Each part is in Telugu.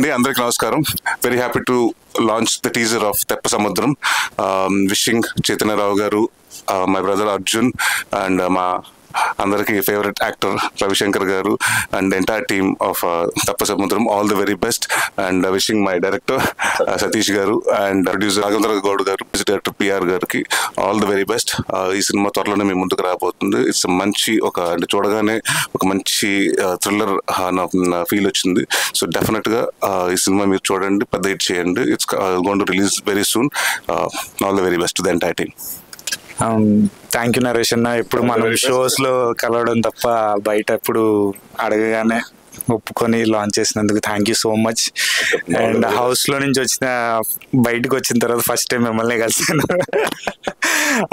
అండి, అందరికి నమస్కారం. Very happy to launch the teaser of తెప్ప సముద్రం. విషింగ్ చైతన్యరావు గారు, మై బ్రదర్ అర్జున్ అండ్ మా అందరికి ఫేవరెట్ యాక్టర్ రవిశంకర్ గారు అండ్ ఎంటైర్ టీమ్ ఆఫ్ తెప్ప సముద్రం all the very best. And wishing my director Satish గారు అండ్ ప్రొడ్యూసర్ రాఘవేంద్ర గౌడ్ గారు, మ్యూజిక్ డైరెక్టర్ పిఆర్ గారికి ఆల్ ది వెరీ బెస్ట్. ఈ సినిమా త్వరలోనే మీ ముందుకు రాబోతుంది. ఇట్స్ మంచి అంటే చూడగానే ఒక మంచి థ్రిల్లర్ ఫీల్ వచ్చింది. సో డెఫినెట్గా ఈ సినిమా మీరు చూడండి, పెద్ద హిట్ చేయండి. It's going to release very soon. All the very best to the entire team. Thank you Naresh అన్న. ఎప్పుడు మనం షోస్లో కలవడం తప్ప బయట ఎప్పుడు అడగగానే ఒప్పుకొని లాంచ్ చేసినందుకు thank you so much. And హౌస్లో నుంచి బయటకు వచ్చిన తర్వాత ఫస్ట్ టైం మిమ్మల్ని కలిసాను.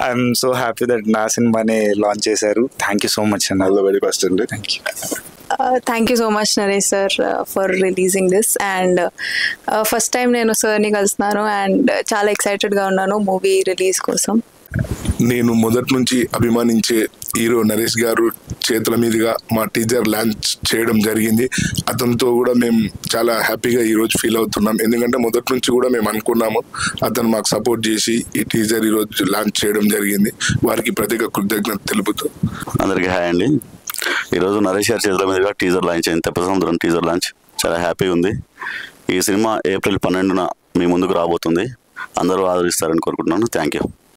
ఐఎమ్ సో హ్యాపీ దట్ నా సినిమాని లాంచ్ చేశారు. థ్యాంక్ యూ సో మచ్ అన్న. ఆల్ ది వెరీ బెస్ట్ అండి. Thank you. Thank you so much Naresh sir for releasing this. And first time నేను సార్ని కలుస్తున్నాను అండ్ చాలా ఎక్సైటెడ్గా ఉన్నాను మూవీ రిలీజ్ కోసం. నేను మొదటి నుంచి అభిమానించే హీరో నరేష్ గారు చేతుల మీదుగా మా టీజర్ లాంచ్ చేయడం జరిగింది. అతనితో కూడా మేము చాలా హ్యాపీగా ఈరోజు ఫీల్ అవుతున్నాం. ఎందుకంటే మొదటి నుంచి కూడా మేము అనుకున్నాము, అతను మాకు సపోర్ట్ చేసి ఈ టీజర్ ఈరోజు లాంచ్ చేయడం జరిగింది. వారికి ప్రత్యేక కృతజ్ఞత తెలుపుతూ అందరికీ హాయ్ అండి. ఈరోజు నరేష్ గారి చేతుల మీదుగా టీజర్ లాంచ్ అయింది. తెప్ప సముద్రం టీజర్ లాంచ్ చాలా హ్యాపీగా ఉంది. ఈ సినిమా ఏప్రిల్ 12న మీ ముందుకు రాబోతుంది. అందరూ ఆదరిస్తారని కోరుకుంటున్నాను. Thank you.